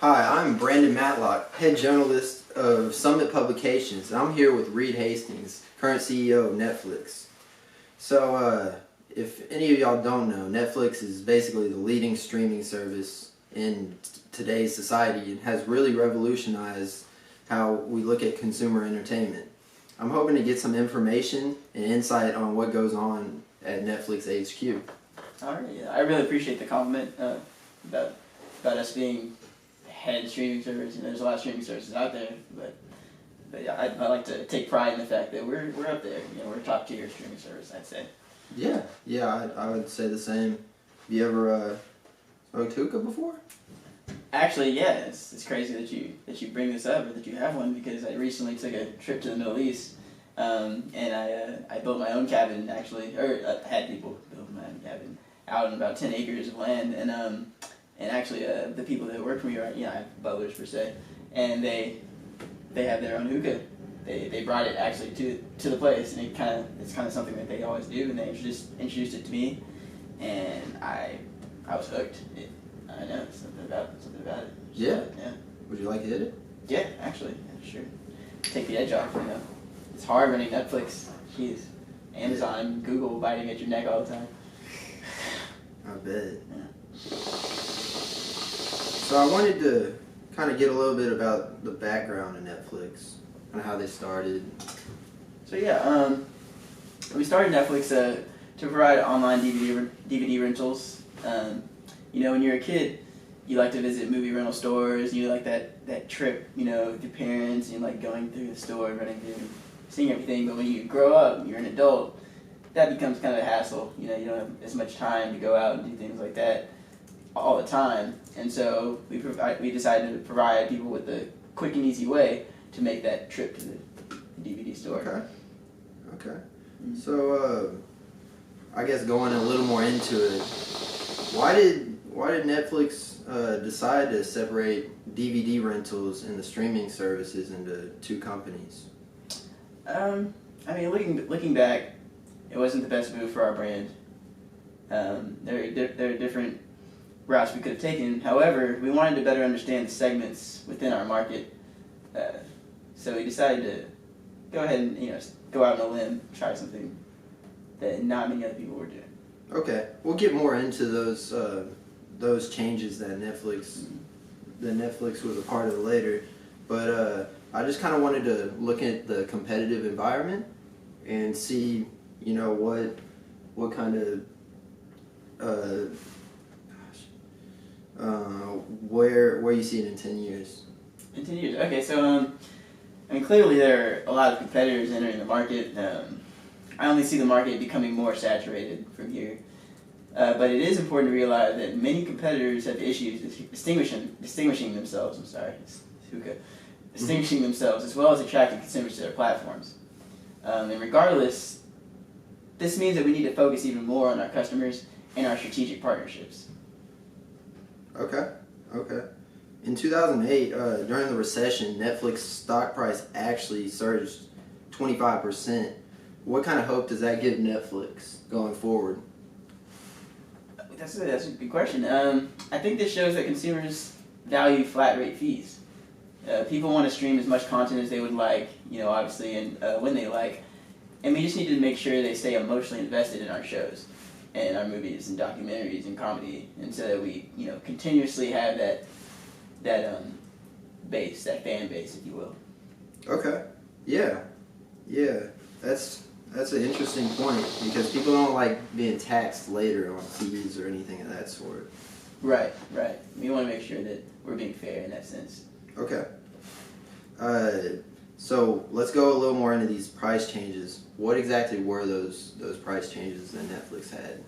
Hi, I'm Brandon Matlock, head journalist of Summit Publications, and I'm here with Reed Hastings, current CEO of Netflix. So, if any of y'all don't know, Netflix is basically the leading streaming service in today's society and has really revolutionized how we look at consumer entertainment. I'm hoping to get some information and insight on what goes on at Netflix HQ. All right, yeah. I really appreciate the compliment about us being head streaming service. You know, there's a lot of streaming services out there, but yeah, I like to take pride in the fact that we're up there. You know, we're a top tier streaming service, I'd say. Yeah, I would say the same. Have you ever smoked hookah before? Actually, yeah, it's crazy that you bring this up or that you have one, because I recently took a trip to the Middle East, and I built my own cabin actually, or had people build my own cabin out on about 10 acres of land, and actually the people that work for me are, you know, I have butlers per se, and they have their own hookah. They brought it actually to the place, and it's kind of something that they always do, and they introduced it to me, and I was hooked. I know something about it. Yeah. Yeah. Would you like to hit it? Yeah, actually, yeah, sure. Take the edge off. You know, it's hard running Netflix. Jeez, Amazon and Google biting at your neck all the time. I bet. Yeah. So I wanted to kind of get a little bit about the background of Netflix and how they started. So yeah, we started Netflix to provide online DVD rentals. You know, when you're a kid, you like to visit movie rental stores. You like that trip, you know, with your parents. And you like going through the store, running through, seeing everything. But when you grow up, you're an adult. That becomes kind of a hassle. You know, you don't have as much time to go out and do things like that all the time. And so we decided to provide people with a quick and easy way to make that trip to the DVD store. Okay. Mm-hmm. So I guess going a little more into it, why did Netflix decide to separate DVD rentals and the streaming services into two companies? I mean, looking back, it wasn't the best move for our brand. There are different routes we could have taken. However, we wanted to better understand the segments within our market, so we decided to go ahead and, you know, go out on a limb, try something that not many other people were doing. Okay, we'll get more into those changes that Netflix was a part of later, but I just kind of wanted to look at the competitive environment and see, you know, what kind of where you see it in 10 years. In 10 years, okay. So I mean, clearly there are a lot of competitors entering the market. I only see the market becoming more saturated from here. But it is important to realize that many competitors have issues distinguishing themselves. I'm sorry, it's hookah. Distinguishing themselves, as well as attracting consumers to their platforms. And regardless, this means that we need to focus even more on our customers and our strategic partnerships. Okay. In 2008, during the recession, Netflix stock price actually surged 25%. What kind of hope does that give Netflix going forward? That's a good question. I think this shows that consumers value flat rate fees. People want to stream as much content as they would like, you know, obviously, and when they like. And we just need to make sure they stay emotionally invested in our shows and our movies and documentaries and comedy, and so that we, you know, continuously have that base, that fan base, if you will. Okay. Yeah. That's an interesting point, because people don't like being taxed later on fees or anything of that sort. Right. We want to make sure that we're being fair in that sense. Okay. So let's go a little more into these price changes. What exactly were those price changes that Netflix had?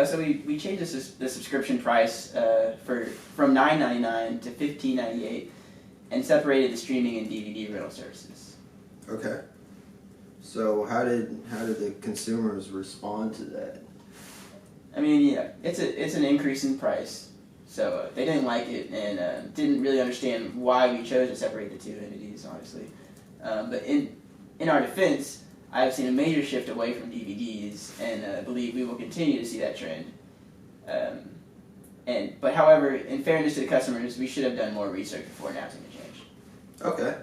So we changed the subscription price from $9.99 to $15.98, and separated the streaming and DVD rental services. Okay. So how did the consumers respond to that? I mean, yeah, it's an increase in price, so they didn't like it and didn't really understand why we chose to separate the two entities, honestly. But in our defense, I have seen a major shift away from DVDs, and believe we will continue to see that trend. But however, in fairness to the customers, we should have done more research before announcing the change. Okay.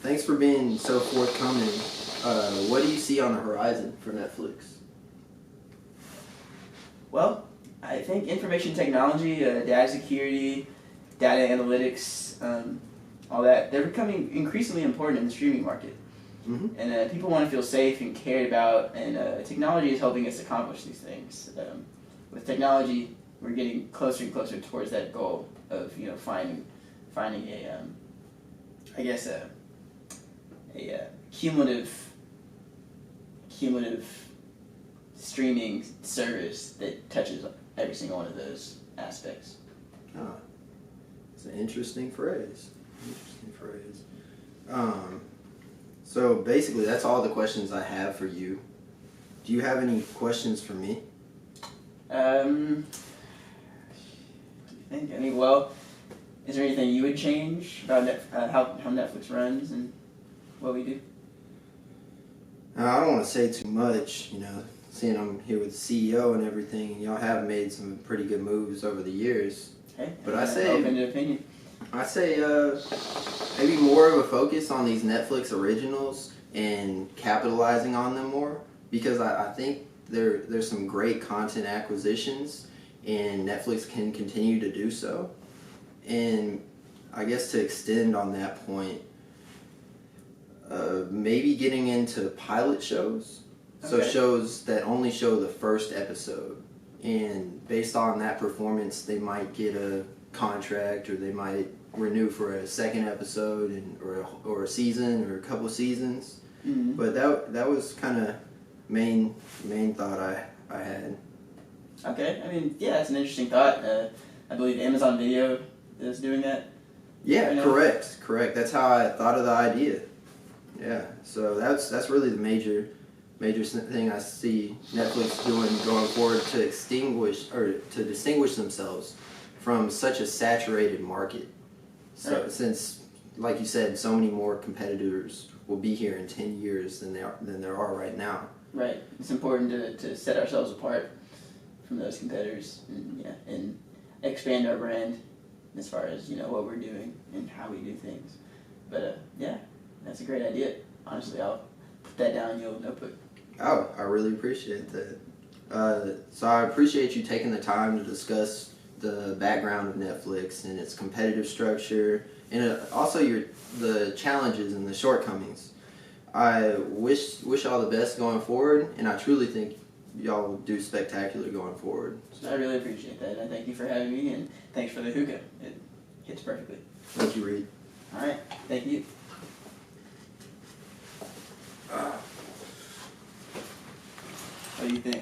Thanks for being so forthcoming. What do you see on the horizon for Netflix? Well, I think information technology, data security, data analytics, all that, they're becoming increasingly important in the streaming market. Mm-hmm. And people want to feel safe and cared about, and technology is helping us accomplish these things. With technology, we're getting closer and closer towards that goal of finding a I guess a cumulative streaming service that touches every single one of those aspects. Ah, it's an interesting phrase. So basically, that's all the questions I have for you. Do you have any questions for me? Do you think? I mean, well, is there anything you would change about how Netflix runs and what we do? I don't want to say too much, seeing I'm here with the CEO and everything, and y'all have made some pretty good moves over the years. Okay, But I say- open to opinion. I say maybe more of a focus on these Netflix originals and capitalizing on them more, because I think there's some great content acquisitions and Netflix can continue to do so. And I guess to extend on that point, maybe getting into pilot shows. So Okay. shows that only show the first episode, and based on that performance they might get a contract, or they might renew for a second episode or a season or a couple seasons. Mm-hmm. But that was kind of main thought I had. Okay, I mean, yeah, that's an interesting thought. I believe Amazon Video is doing that. Yeah, I know. correct. That's how I thought of the idea. Yeah, so that's really the major thing I see Netflix doing going forward to distinguish themselves from such a saturated market. So Right. since, like you said, so many more competitors will be here in 10 years than there are right now. Right. It's important to set ourselves apart from those competitors and expand our brand as far as what we're doing and how we do things. But that's a great idea. Honestly, I'll put that down in your notebook. Oh, I really appreciate that. So I appreciate you taking the time to discuss the background of Netflix and its competitive structure, and also the challenges and the shortcomings. I wish all the best going forward, and I truly think y'all will do spectacular going forward. I really appreciate that, and thank you for having me, and thanks for the hookah. It hits perfectly. Thank you, Reed. All right, thank you. What do you think?